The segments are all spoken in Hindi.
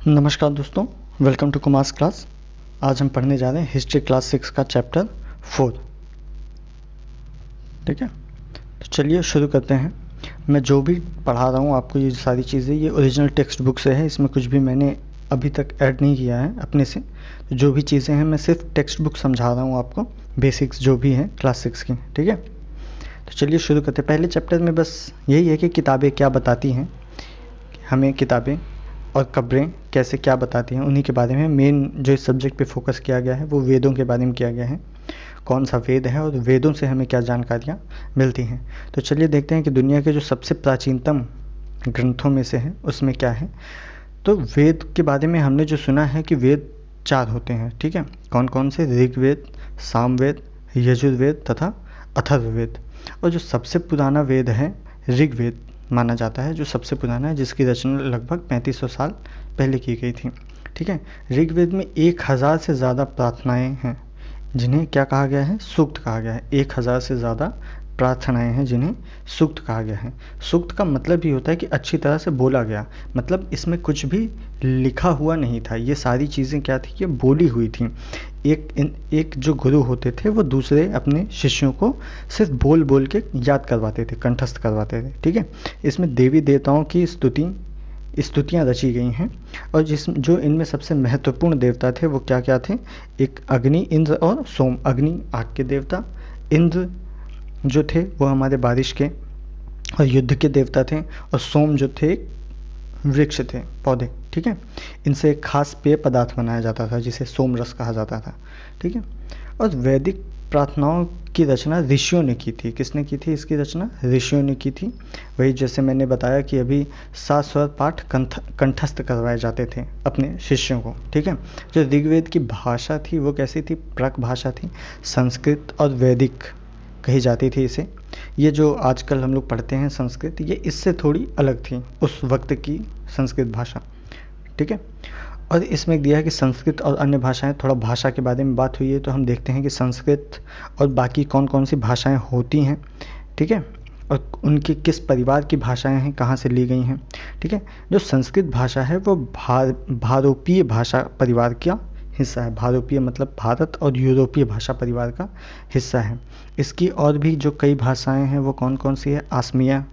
नमस्कार दोस्तों, वेलकम टू कुमार्स क्लास। आज हम पढ़ने जा रहे हैं हिस्ट्री क्लास 6 का चैप्टर 4। ठीक है, तो चलिए शुरू करते हैं। मैं जो भी पढ़ा रहा हूँ आपको, ये सारी चीज़ें ये ओरिजिनल टेक्स्ट बुक से है। इसमें कुछ भी मैंने अभी तक ऐड नहीं किया है अपने से। तो जो भी चीज़ें हैं मैं सिर्फ टेक्स्ट बुक समझा रहा हूँ आपको, बेसिक्स जो भी हैं क्लास 6 की। ठीक है, तो चलिए शुरू करते हैं। पहले चैप्टर में बस यही है कि किताबें क्या बताती हैं, हमें किताबें और कब्रें कैसे क्या बताती हैं, उन्हीं के बारे में। मेन जो इस सब्जेक्ट पे फोकस किया गया है वो वेदों के बारे में किया गया है, कौन सा वेद है और वेदों से हमें क्या जानकारियाँ मिलती हैं। तो चलिए देखते हैं कि दुनिया के जो सबसे प्राचीनतम ग्रंथों में से है उसमें क्या है। तो वेद के बारे में हमने जो सुना है कि वेद 4 होते हैं। ठीक है, कौन कौन से? ऋग्वेद, सामवेद, यजुर्वेद तथा अथर्ववेद। और जो सबसे पुराना वेद है ऋग्वेद माना जाता है, जो सबसे पुराना है, जिसकी रचना लगभग 3500 साल पहले की गई थी। ठीक है, ऋग्वेद में 1000 से ज़्यादा प्रार्थनाएं हैं जिन्हें क्या कहा गया है? सूक्त कहा गया है। 1000 से ज़्यादा प्रार्थनाएं हैं जिन्हें सूक्त कहा गया है। सूक्त का मतलब ये होता है कि अच्छी तरह से बोला गया, मतलब इसमें कुछ भी लिखा हुआ नहीं था। ये सारी चीज़ें क्या थी? ये बोली हुई थी। एक जो गुरु होते थे वो दूसरे अपने शिष्यों को सिर्फ बोल बोल के याद करवाते थे, कंठस्थ करवाते थे। ठीक है, इसमें देवी देवताओं की स्तुतियाँ रची गई हैं। और जो इनमें सबसे महत्वपूर्ण देवता थे वो क्या क्या थे? एक अग्नि, इंद्र और सोम। अग्नि आग के देवता, इंद्र जो थे वो हमारे बारिश के और युद्ध के देवता थे, और सोम जो थे वृक्ष थे, पौधे। ठीक है, इनसे एक खास पेय पदार्थ बनाया जाता था जिसे सोम रस कहा जाता था। ठीक है, और वैदिक प्रार्थनाओं की रचना ऋषियों ने की थी। किसने की थी इसकी रचना? ऋषियों ने की थी। वही जैसे मैंने बताया कि अभी 7 स्वर पाठ कंठस्थ करवाए जाते थे अपने शिष्यों को। ठीक है, जो ऋग्वेद की भाषा थी वो कैसी थी? प्राक भाषा थी, संस्कृत और वैदिक कही जाती थी इसे। ये जो आजकल हम लोग पढ़ते हैं संस्कृत, ये इससे थोड़ी अलग थी, उस वक्त की संस्कृत भाषा। ठीक है, और इसमें दिया है कि संस्कृत और अन्य भाषाएं। थोड़ा भाषा के बारे में बात हुई है तो हम देखते हैं कि संस्कृत और बाकी कौन कौन सी भाषाएं होती हैं। ठीक है, और उनकी किस परिवार की भाषाएं हैं, कहाँ से ली गई हैं। ठीक है, जो संस्कृत भाषा है वो भारोपीय भाषा परिवार का हिस्सा है। भारोपीय मतलब भारत और यूरोपीय भाषा परिवार का हिस्सा है। इसकी और भी जो कई भाषाएं हैं वो कौन कौन सी है? आसमिया,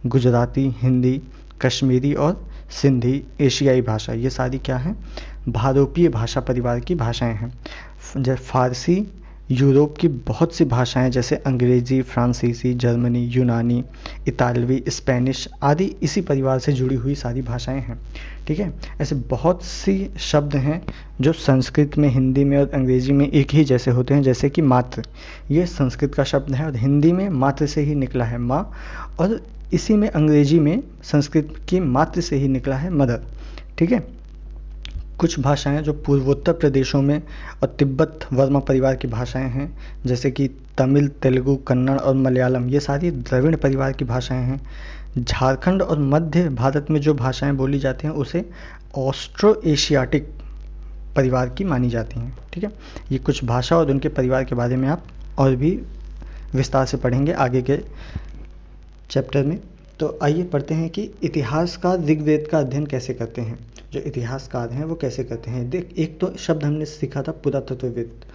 गुजराती, हिंदी, कश्मीरी और सिंधी एशियाई भाषा। ये सारी क्या है? भारोपीय भाषा परिवार की भाषाएं हैं। जैसे फारसी, यूरोप की बहुत सी भाषाएं जैसे अंग्रेजी, फ्रांसीसी, जर्मनी, यूनानी, इतालवी, स्पेनिश आदि इसी परिवार से जुड़ी हुई सारी भाषाएं हैं। ठीक है, ऐसे बहुत सी शब्द हैं जो संस्कृत में, हिंदी में और अंग्रेजी में एक ही जैसे होते हैं। जैसे कि मात्र, ये संस्कृत का शब्द है और हिंदी में मात्र से ही निकला है माँ, और इसी में अंग्रेजी में संस्कृत की मात्र से ही निकला है मदर। ठीक है, कुछ भाषाएं जो पूर्वोत्तर प्रदेशों में और तिब्बत वर्मा परिवार की भाषाएं हैं, जैसे कि तमिल, तेलुगु, कन्नड़ और मलयालम, ये सारी द्रविड़ परिवार की भाषाएं हैं। झारखंड और मध्य भारत में जो भाषाएं बोली जाती हैं उसे ऑस्ट्रो एशियाटिक परिवार की मानी जाती हैं। ठीक है, ये कुछ भाषा और उनके परिवार के बारे में आप और भी विस्तार से पढ़ेंगे आगे के चैप्टर में। तो आइए पढ़ते हैं कि इतिहासकार ऋग्वेद का अध्ययन कैसे करते हैं। जो इतिहासकार हैं वो कैसे करते हैं? देख, एक तो शब्द हमने सीखा था पुरातत्वविद।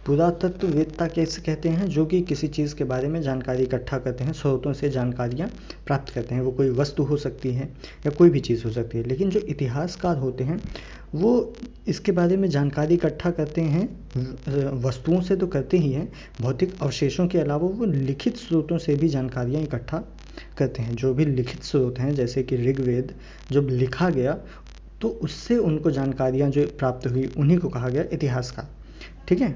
पुरातत्ववेत्ता कैसे कहते हैं? जो कि किसी चीज़ के बारे में जानकारी इकट्ठा करते हैं, स्रोतों से जानकारियाँ प्राप्त करते हैं। वो कोई वस्तु हो सकती है या कोई भी चीज़ हो सकती है। लेकिन जो इतिहासकार होते हैं वो इसके बारे में जानकारी इकट्ठा करते हैं, वस्तुओं से तो करते ही हैं, भौतिक अवशेषों के अलावा वो लिखित स्रोतों से भी जानकारियाँ इकट्ठा करते हैं। जो भी लिखित स्रोत हैं, जैसे कि ऋग्वेद जब लिखा गया तो उससे उनको जानकारियाँ जो प्राप्त हुई उन्हीं को कहा गया इतिहासकार। ठीक है,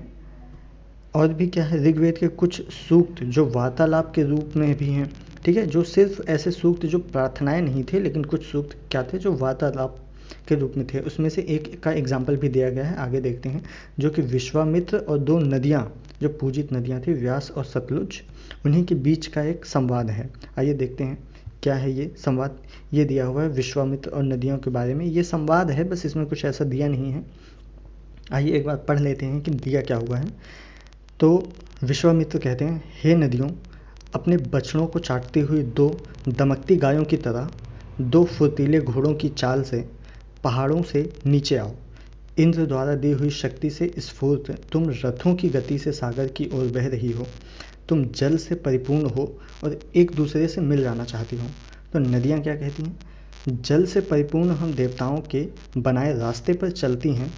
और भी क्या है? ऋग्वेद के कुछ सूक्त जो वार्तालाप के रूप में भी हैं। ठीक है, जो सिर्फ ऐसे सूक्त जो प्रार्थनाएं नहीं थे, लेकिन कुछ सूक्त क्या थे जो वार्तालाप के रूप में थे। उसमें से एक का एग्जाम्पल भी दिया गया है, आगे देखते हैं। जो कि विश्वामित्र और 2 नदियाँ जो पूजित नदियाँ थी, व्यास और सतलुज, उन्हीं के बीच का एक संवाद है। आइए देखते हैं क्या है ये संवाद। ये दिया हुआ है विश्वामित्र और नदियों के बारे में। ये संवाद है, बस इसमें कुछ ऐसा दिया नहीं है। आइए एक बार पढ़ लेते हैं कि दिया क्या हुआ है। तो विश्वामित्र कहते हैं, हे नदियों, अपने बछड़ों को चाटती हुई 2 दमकती गायों की तरह, 2 फुर्तीले घोड़ों की चाल से पहाड़ों से नीचे आओ, इंद्र द्वारा दी हुई शक्ति से स्फूर्त तुम रथों की गति से सागर की ओर बह रही हो। तुम जल से परिपूर्ण हो और एक दूसरे से मिल जाना चाहती हो। तो नदियाँ क्या कहती हैं? जल से परिपूर्ण हम देवताओं के बनाए रास्ते पर चलती हैं,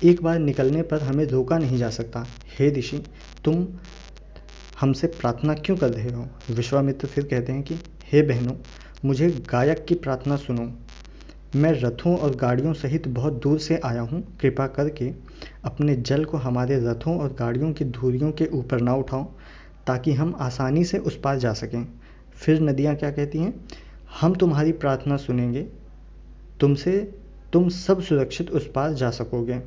एक बार निकलने पर हमें रोका नहीं जा सकता। हे ऋषि, तुम हमसे प्रार्थना क्यों कर रहे हो? विश्वामित्र फिर कहते हैं कि हे बहनों, मुझे गायक की प्रार्थना सुनो। मैं रथों और गाड़ियों सहित बहुत दूर से आया हूँ। कृपा करके अपने जल को हमारे रथों और गाड़ियों की धुरियों के ऊपर ना उठाओ, ताकि हम आसानी से उस पार जा सकें। फिर नदियाँ क्या कहती हैं? हम तुम्हारी प्रार्थना सुनेंगे, तुम सब सुरक्षित उस पार जा सकोगे।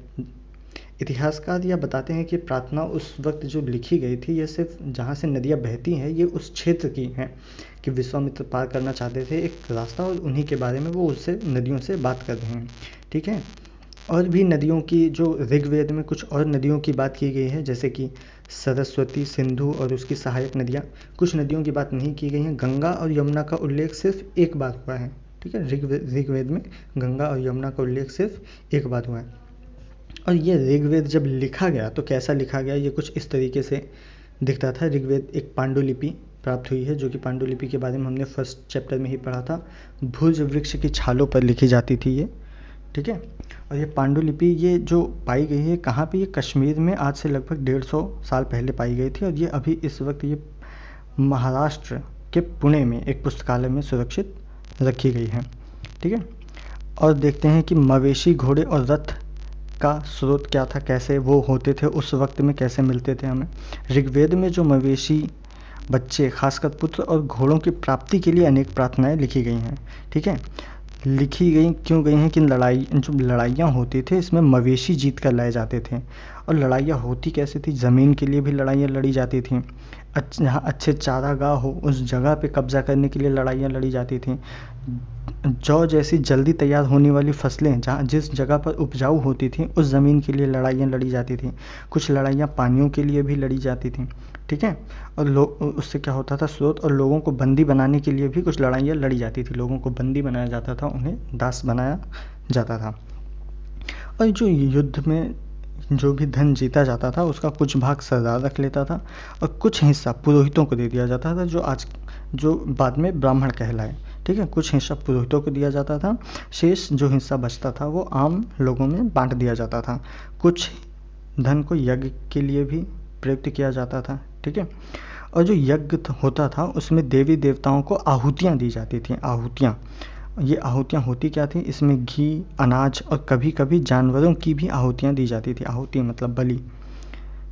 इतिहासकार यह बताते हैं कि प्रार्थना उस वक्त जो लिखी गई थी, यह सिर्फ जहाँ से नदियाँ बहती हैं ये उस क्षेत्र की हैं कि विश्वामित्र पार करना चाहते थे एक रास्ता, और उन्हीं के बारे में वो उससे नदियों से बात कर रहे हैं। ठीक है, और भी नदियों की जो ऋग्वेद में कुछ और नदियों की बात की गई है, जैसे कि सरस्वती, सिंधु और उसकी सहायक नदियाँ। कुछ नदियों की बात नहीं की गई है। गंगा और यमुना का उल्लेख सिर्फ एक बार हुआ है। ठीक है, ऋग्वेद में गंगा और यमुना का उल्लेख सिर्फ एक बार हुआ है। और ये ऋग्वेद जब लिखा गया तो कैसा लिखा गया, ये कुछ इस तरीके से दिखता था। ऋग्वेद एक पांडुलिपि प्राप्त हुई है, जो कि पांडुलिपि के बारे में हमने फर्स्ट चैप्टर में ही पढ़ा था। भुज वृक्ष की छालों पर लिखी जाती थी ये। ठीक है, और ये पांडुलिपि ये जो पाई गई है कहाँ पे? ये कश्मीर में आज से लगभग 150 साल पहले पाई गई थी, और ये अभी इस वक्त ये महाराष्ट्र के पुणे में एक पुस्तकालय में सुरक्षित रखी गई है। ठीक है, और देखते हैं कि मवेशी, घोड़े और रथ का स्रोत क्या था, कैसे वो होते थे उस वक्त में, कैसे मिलते थे हमें। ऋग्वेद में जो मवेशी, बच्चे, खासकर पुत्र और घोड़ों की प्राप्ति के लिए अनेक प्रार्थनाएं लिखी गई हैं। ठीक है, लिखी गई क्यों गई हैं कि जो लड़ाइयाँ होती थी इसमें मवेशी जीत कर लाए जाते थे। और लड़ाइयाँ होती कैसे थी? ज़मीन के लिए भी लड़ाइयाँ लड़ी जाती थीं। जहाँ अच्छे चारागाह हो उस जगह पे कब्जा करने के लिए लड़ाइयाँ लड़ी जाती थीं। जौ जैसी जल्दी तैयार होने वाली फसलें जिस जगह पर उपजाऊ होती थीं उस ज़मीन के लिए लड़ाइयाँ लड़ी जाती थीं। कुछ लड़ाइयाँ पानियों के लिए भी लड़ी जाती थीं। ठीक है, और उससे क्या होता था, स्रोत और लोगों को बंदी बनाने के लिए भी कुछ लड़ाइयाँ लड़ी जाती थी। लोगों को बंदी बनाया जाता था, उन्हें दास बनाया जाता था। और जो युद्ध में जो भी धन जीता जाता था उसका कुछ भाग सरदार रख लेता था और कुछ हिस्सा पुरोहितों को दे दिया जाता था, जो बाद में ब्राह्मण कहलाए। ठीक है, कुछ हिस्सा पुरोहितों को दिया जाता था, शेष जो हिस्सा बचता था वो आम लोगों में बांट दिया जाता था। कुछ धन को यज्ञ के लिए भी प्रयुक्त किया जाता था। ठीक है, और जो यज्ञ होता था उसमें देवी देवताओं को आहुतियाँ दी जाती थी। आहुतियाँ, ये आहुतियाँ होती क्या थी? इसमें घी, अनाज और कभी कभी जानवरों की भी आहुतियाँ दी जाती थी। आहुति मतलब बलि।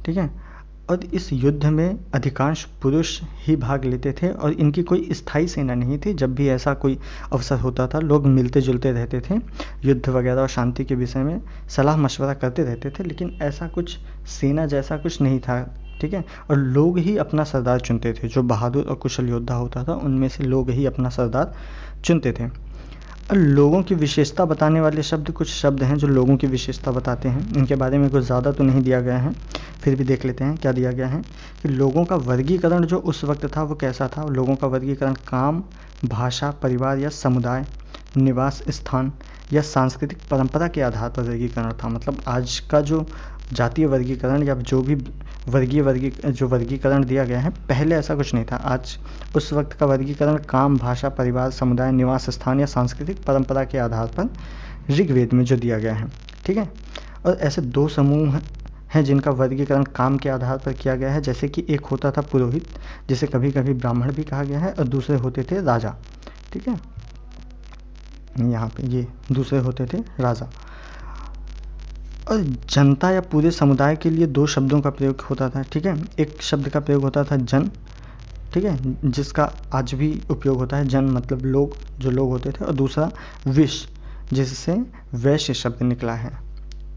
ठीक है, और इस युद्ध में अधिकांश पुरुष ही भाग लेते थे और इनकी कोई स्थायी सेना नहीं थी। जब भी ऐसा कोई अवसर होता था लोग मिलते जुलते रहते थे, युद्ध वगैरह और शांति के विषय में सलाह मशवरा करते रहते थे, लेकिन ऐसा कुछ सेना जैसा कुछ नहीं था। ठीक है, और लोग ही अपना सरदार चुनते थे। जो बहादुर और कुशल योद्धा होता था उनमें से लोग ही अपना सरदार चुनते थे। और लोगों की विशेषता बताने वाले शब्द, कुछ शब्द हैं जो लोगों की विशेषता बताते हैं। इनके बारे में कुछ ज़्यादा तो नहीं दिया गया है, फिर भी देख लेते हैं क्या दिया गया है। कि लोगों का वर्गीकरण जो उस वक्त था वो कैसा था? लोगों का वर्गीकरण काम, भाषा, परिवार या समुदाय, निवास स्थान या सांस्कृतिक परंपरा के आधार पर वर्गीकरण था। मतलब आज का जो जातीय वर्गीकरण या जो भी वर्गीकरण दिया गया है, पहले ऐसा कुछ नहीं था। आज उस वक्त का वर्गीकरण काम, भाषा, परिवार, समुदाय, निवास स्थान या सांस्कृतिक परंपरा के आधार पर ऋग्वेद में जो दिया गया है। ठीक है, और ऐसे दो समूह हैं जिनका वर्गीकरण काम के आधार पर किया गया है। जैसे कि एक होता था पुरोहित, जिसे कभी कभी ब्राह्मण भी कहा गया है, और दूसरे होते थे राजा। ठीक है, यहाँ पे ये दूसरे होते थे राजा। और जनता या पूरे समुदाय के लिए दो शब्दों का प्रयोग होता था। ठीक है, एक शब्द का प्रयोग होता था जन, ठीक है, जिसका आज भी उपयोग होता है। जन मतलब लोग, जो लोग होते थे। और दूसरा विश, जिससे वैश्य शब्द निकला है।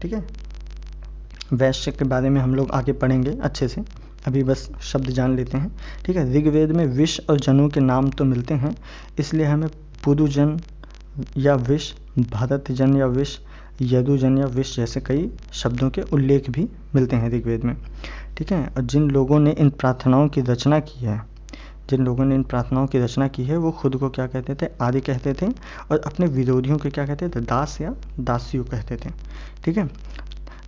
ठीक है, वैश्य के बारे में हम लोग आगे पढ़ेंगे अच्छे से, अभी बस शब्द जान लेते हैं। ठीक है, ऋग्वेद में विश और जनों के नाम तो मिलते हैं, इसलिए हमें पुरुजन या विश, भरतजन या विश, यदुजन या विश जैसे कई शब्दों के उल्लेख भी मिलते हैं ऋग्वेद में। ठीक है, और जिन लोगों ने इन प्रार्थनाओं की रचना की है, जिन लोगों ने इन प्रार्थनाओं की रचना की है वो खुद को क्या कहते थे, आर्य कहते थे, और अपने विरोधियों को क्या कहते थे, दास या दासियों कहते थे। ठीक है,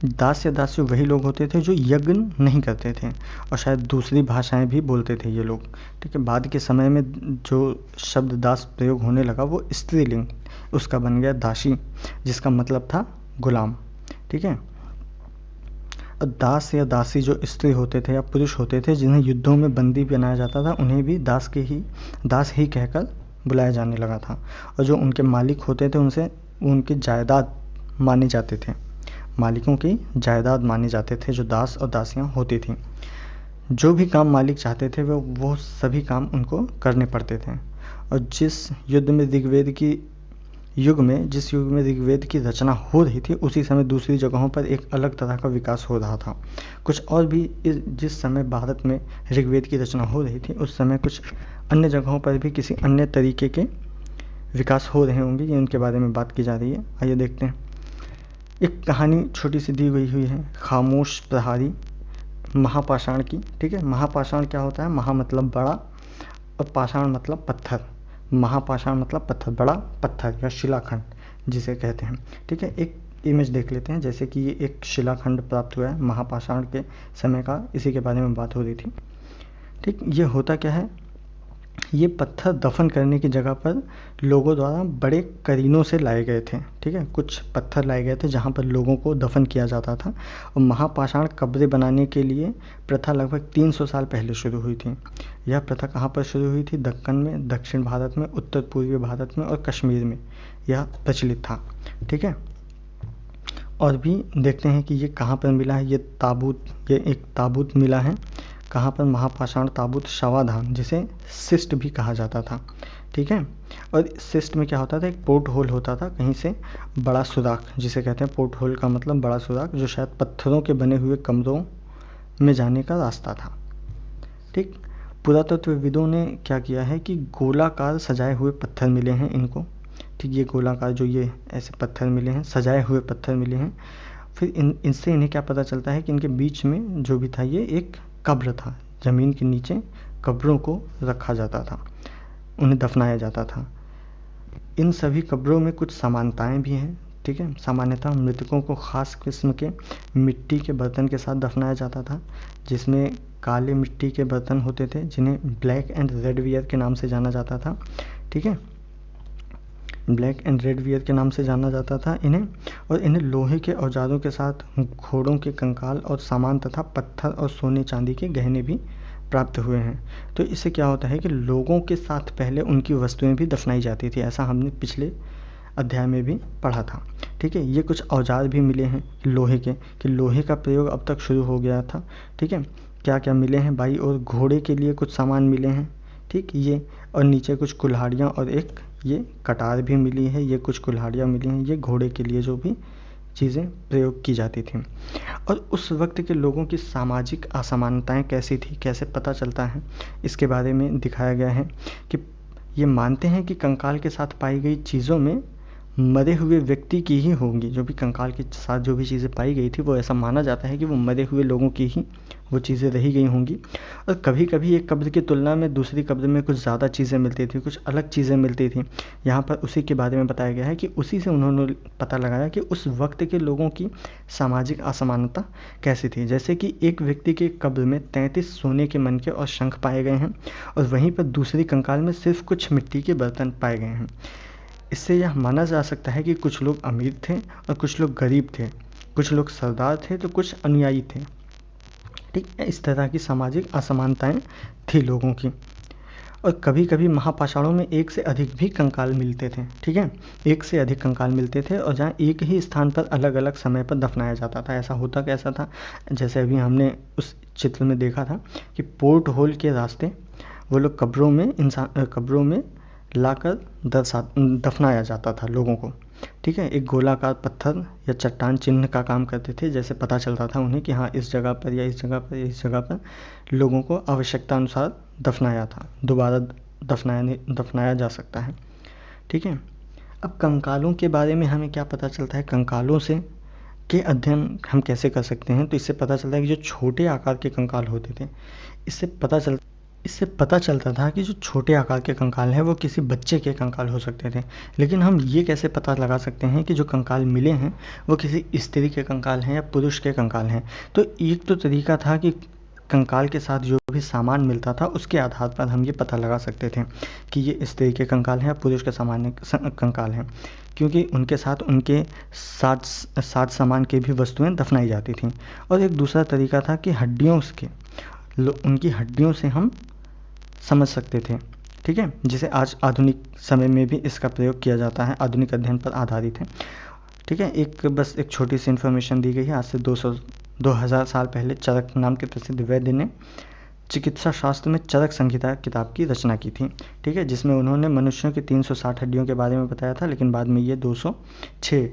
दास या दासियों वही लोग होते थे जो यज्ञ नहीं करते थे और शायद दूसरी भाषाएं भी बोलते थे ये लोग। ठीक है, बाद के समय में जो शब्द दास प्रयोग होने लगा वो स्त्रीलिंग उसका बन गया दासी, जिसका मतलब था गुलाम। ठीक है, दास या दासी जो स्त्री होते थे या पुरुष होते थे जिन्हें युद्धों में बंदी बनाया जाता था, उन्हें भी दास ही कहकर बुलाया जाने लगा था। और जो उनके मालिक होते थे उनसे उनकी जायदाद माने जाते थे, मालिकों की जायदाद माने जाते थे जो दास और दासियां होती थीं। जो भी काम मालिक चाहते थे वो सभी काम उनको करने पड़ते थे। और जिस युग में ऋग्वेद की रचना हो रही थी उसी समय दूसरी जगहों पर एक अलग तरह का विकास हो रहा था। कुछ और भी जिस समय भारत में ऋग्वेद की रचना हो रही थी उस समय कुछ अन्य जगहों पर भी किसी अन्य तरीके के विकास हो रहे होंगे, ये उनके बारे में बात की जा रही है। आइए देखते हैं। एक कहानी छोटी सी दी हुई है खामोश प्रहारी महापाषाण की। ठीक है, महापाषाण क्या होता है, महा मतलब बड़ा और पाषाण मतलब पत्थर। महापाषाण मतलब पत्थर, बड़ा पत्थर या शिलाखंड जिसे कहते हैं। ठीक है, एक इमेज देख लेते हैं। जैसे कि ये एक शिलाखंड प्राप्त हुआ है महापाषाण के समय का, इसी के बारे में बात हो रही थी। ठीक, ये होता क्या है, ये पत्थर दफन करने की जगह पर लोगों द्वारा बड़े करीनों से लाए गए थे। ठीक है, कुछ पत्थर लाए गए थे जहाँ पर लोगों को दफन किया जाता था। और महापाषाण कब्रें बनाने के लिए प्रथा लगभग 300 साल पहले शुरू हुई थी। यह प्रथा कहाँ पर शुरू हुई थी, दक्कन में, दक्षिण भारत में, उत्तर पूर्वी भारत में और कश्मीर में यह प्रचलित था। ठीक है, और भी देखते हैं कि ये कहाँ पर मिला है। ये एक ताबूत मिला है। कहाँ पर, महापाषाण ताबूत शवाधाम, जिसे सिस्ट भी कहा जाता था। ठीक है, और सिस्ट में क्या होता था, एक पोर्ट होल होता था, कहीं से बड़ा सुराख जिसे कहते हैं, पोर्ट होल का मतलब बड़ा सुराख, जो शायद पत्थरों के बने हुए कमरों में जाने का रास्ता था। ठीक, पुरातत्वविदों ने क्या किया है कि गोलाकार सजाए हुए पत्थर मिले हैं इनको। ठीक, ये गोलाकार जो ये ऐसे पत्थर मिले हैं, सजाए हुए पत्थर मिले हैं। फिर इनसे इन्हें क्या पता चलता है कि इनके बीच में जो भी था ये एक कब्र था। ज़मीन के नीचे कब्रों को रखा जाता था, उन्हें दफनाया जाता था। इन सभी कब्रों में कुछ समानताएं भी हैं। ठीक है, सामान्यतः मृतकों को खास किस्म के मिट्टी के बर्तन के साथ दफनाया जाता था, जिसमें काले मिट्टी के बर्तन होते थे जिन्हें ब्लैक एंड रेड वेयर के नाम से जाना जाता था। ठीक है, ब्लैक एंड रेड वेयर के नाम से जाना जाता था इन्हें। और इन्हें लोहे के औजारों के साथ घोड़ों के कंकाल और सामान तथा पत्थर और सोने चांदी के गहने भी प्राप्त हुए हैं। तो इससे क्या होता है कि लोगों के साथ पहले उनकी वस्तुएं भी दफनाई जाती थी, ऐसा हमने पिछले अध्याय में भी पढ़ा था। ठीक है, ये कुछ औजार भी मिले हैं लोहे के, कि लोहे का प्रयोग अब तक शुरू हो गया था। ठीक है, क्या क्या मिले हैं भाई, और घोड़े के लिए कुछ सामान मिले हैं। ठीक, ये और नीचे कुछ कुल्हाड़ियाँ और एक ये कटार भी मिली है, ये कुछ कुल्हाड़ियाँ मिली हैं, ये घोड़े के लिए जो भी चीज़ें प्रयोग की जाती थी। और उस वक्त के लोगों की सामाजिक असमानताएं कैसी थी, कैसे पता चलता है, इसके बारे में दिखाया गया है कि ये मानते हैं कि कंकाल के साथ पाई गई चीज़ों में मरे हुए व्यक्ति की ही होंगी। जो भी कंकाल के साथ जो भी चीज़ें पाई गई थी वो ऐसा माना जाता है कि वो मरे हुए लोगों की ही वो चीज़ें रही गई होंगी। और कभी कभी एक कब्र की तुलना में दूसरी कब्र में कुछ ज़्यादा चीज़ें मिलती थी, कुछ अलग चीज़ें मिलती थी। यहाँ पर उसी के बारे में बताया गया है कि उसी से उन्होंने पता लगाया कि उस वक्त के लोगों की सामाजिक असमानता कैसी थी। जैसे कि एक व्यक्ति के कब्र में 33 सोने के मनके और शंख पाए गए हैं, और वहीं पर दूसरी कंकाल में सिर्फ कुछ मिट्टी के बर्तन पाए गए हैं। इससे यह माना जा सकता है कि कुछ लोग अमीर थे और कुछ लोग गरीब थे, कुछ लोग सरदार थे तो कुछ अनुयायी थे। ठीक है, इस तरह की सामाजिक असमानताएं थी लोगों की। और कभी कभी महापाषाणों में एक से अधिक भी कंकाल मिलते थे। ठीक है, एक से अधिक कंकाल मिलते थे, और जहाँ एक ही स्थान पर अलग अलग समय पर दफनाया जाता था। ऐसा होता कैसा था, जैसे अभी हमने उस चित्र में देखा था कि पोर्ट होल के रास्ते वो लोग कब्रों में लाकर दफनाया जाता था लोगों को। ठीक है, एक गोलाकार पत्थर या चट्टान चिन्ह का काम करते थे, जैसे पता चलता था उन्हें कि हाँ इस जगह पर या इस जगह पर या इस जगह पर लोगों को आवश्यकता अनुसार दफनाया था, दोबारा दफनाया जा सकता है। ठीक है, अब कंकालों के बारे में हमें क्या पता चलता है, कंकालों से के अध्ययन हम कैसे कर सकते हैं। तो इससे पता चलता है कि जो छोटे आकार के कंकाल होते थे, इससे पता चलता इससे पता चलता था कि जो छोटे आकार के कंकाल हैं वो किसी बच्चे के कंकाल हो सकते थे। लेकिन हम ये कैसे पता लगा सकते हैं कि जो कंकाल मिले हैं वो किसी स्त्री के कंकाल हैं या पुरुष के कंकाल हैं? तो एक तो तरीका था कि कंकाल के साथ जो भी सामान मिलता था उसके आधार पर हम ये पता लगा सकते थे कि ये स्त्री के कंकाल हैं या पुरुष के सामान्य कंकाल हैं, क्योंकि उनके साथ उनके साथ सामान की भी वस्तुएं दफनाई जाती थीं। और एक दूसरा तरीका था कि उनकी हड्डियों से हम समझ सकते थे, ठीक है, जिसे आज आधुनिक समय में भी इसका प्रयोग किया जाता है, आधुनिक अध्ययन पर आधारित है, ठीक है। बस एक छोटी सी इन्फॉर्मेशन दी गई है। आज से 2000 साल पहले चरक नाम के प्रसिद्ध वैद्य ने चिकित्सा शास्त्र में चरक संहिता किताब की रचना की थी, ठीक है, जिसमें उन्होंने मनुष्यों की 360 हड्डियों के बारे में बताया था, लेकिन बाद में ये 206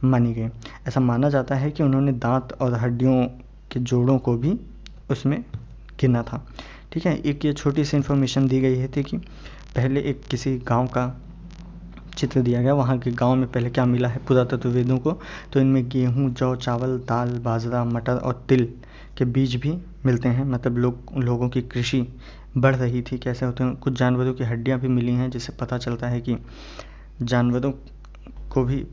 मानी गई। ऐसा माना जाता है कि उन्होंने दांत और हड्डियों के जोड़ों को भी उसमें गिना था, ठीक है। एक ये छोटी सी इन्फॉर्मेशन दी गई है थी कि पहले एक किसी गांव का चित्र दिया गया, वहाँ के गांव में पहले क्या मिला है पुरातत्ववेदों को, तो इनमें गेहूँ, जौ, चावल, दाल, बाजरा, मटर और तिल के बीज भी मिलते हैं। मतलब लोगों की कृषि बढ़ रही थी, कैसे होते हैं। कुछ जानवरों की हड्डियाँ भी मिली हैं, जिससे पता चलता है कि जानवरों को भी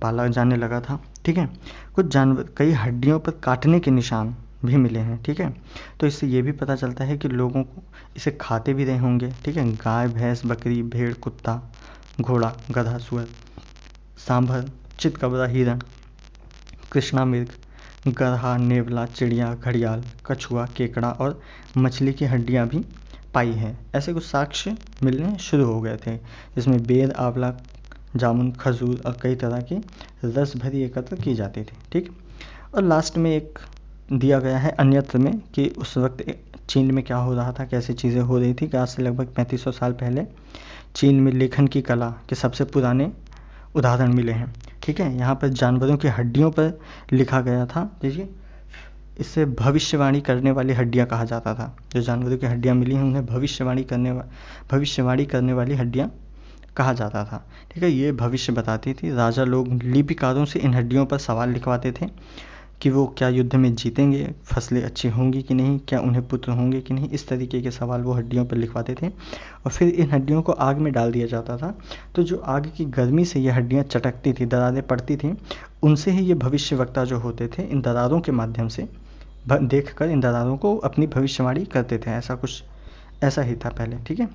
पाला जाने लगा था, ठीक है। कुछ जानवर कई हड्डियों पर काटने के निशान भी मिले हैं, ठीक है। तो इससे ये भी पता चलता है कि लोगों को इसे खाते भी रहे होंगे, ठीक है। गाय, भैंस, बकरी, भेड़, कुत्ता, घोड़ा, गधा, सुअर, सांभर, चितकबरा, हिरण, कृष्णा मृग, गदहा, नेवला, चिड़िया, घड़ियाल, कछुआ, केकड़ा और मछली की हड्डियां भी पाई है। ऐसे कुछ साक्ष्य मिलने शुरू हो गए थे, जिसमें बेर, आंवला, जामुन, खजूर और कई तरह की रस भरी एकत्र की जाती थी, ठीक। और लास्ट में एक दिया गया है अन्यत्र में कि उस वक्त चीन में क्या हो रहा था, कैसी चीज़ें हो रही थी। कि आज से लगभग 3500 साल पहले चीन में लेखन की कला के सबसे पुराने उदाहरण मिले हैं, ठीक है। यहाँ पर जानवरों की हड्डियों पर लिखा गया था, देखिए, इससे भविष्यवाणी करने वाली हड्डियाँ कहा जाता था। जो जानवरों की हड्डियाँ मिली हैं उन्हें भविष्यवाणी करने वाली हड्डियाँ कहा जाता था, ठीक है। ये भविष्य बताती थी। राजा लोग लिपिकारों से इन हड्डियों पर सवाल लिखवाते थे कि वो क्या युद्ध में जीतेंगे, फसलें अच्छी होंगी कि नहीं, क्या उन्हें पुत्र होंगे कि नहीं। इस तरीके के सवाल वो हड्डियों पर लिखवाते थे और फिर इन हड्डियों को आग में डाल दिया जाता था। तो जो आग की गर्मी से ये हड्डियाँ चटकती थी, दरारें पड़ती थीं, उनसे ही ये भविष्यवक्ता जो होते थे इन दरारों के माध्यम से देखकर इन दरारों को अपनी भविष्यवाणी करते थे। ऐसा ही था पहले, ठीक है।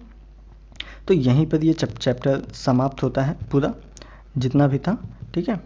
तो यहीं पर ये चैप्टर समाप्त होता है पूरा, जितना भी था, ठीक है।